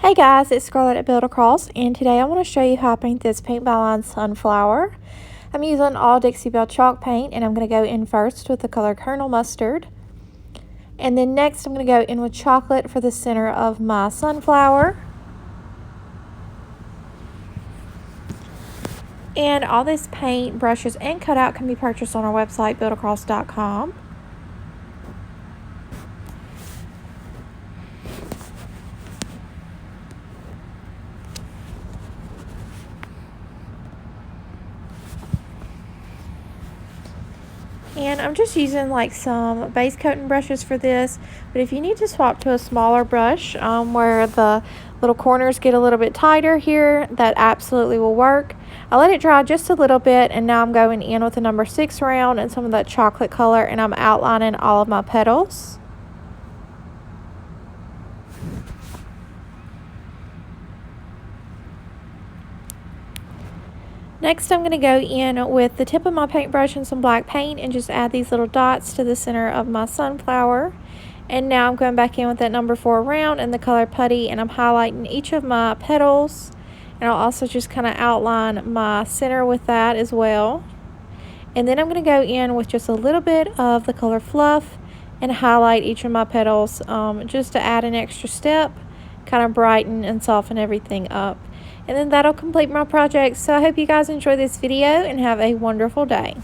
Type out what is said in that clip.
Hey guys, it's Scarlett at Build Across, and today I want to show you how I paint this Paint by Line sunflower. I'm using all Dixie Belle chalk paint, and I'm going to go in first with the color Colonel Mustard. And then next I'm going to go in with chocolate for the center of my sunflower. And all this paint, brushes, and cutout can be purchased on our website, buildacross.com. And I'm just using like some base coating brushes for this, but if you need to swap to a smaller brush where the little corners get a little bit tighter here, that absolutely will work. I let it dry just a little bit, and now I'm going in with the number 6 round and some of that chocolate color, and I'm outlining all of my petals. Next, I'm going to go in with the tip of my paintbrush and some black paint and just add these little dots to the center of my sunflower. And now I'm going back in with that number 4 round and the color putty, and I'm highlighting each of my petals. And I'll also just kind of outline my center with that as well. And then I'm going to go in with just a little bit of the color Fluff and highlight each of my petals just to add an extra step, kind of brighten and soften everything up. And then that'll complete my project. So I hope you guys enjoy this video and have a wonderful day.